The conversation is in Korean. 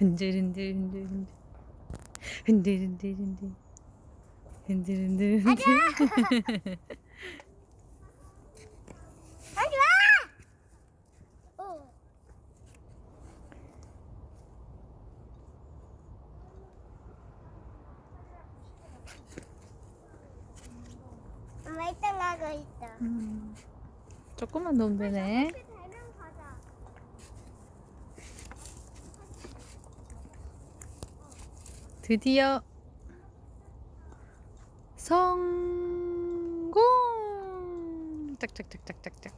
흔들흔들 흔들흔들 흔들흔들 흔들 흔들흔들 흔들. 하지 마! 엄마 이따 가고 있어. 조금만 넣으면 되네. 이렇게 되면 가자. 드디어 성공! 짝짝짝짝짝짝.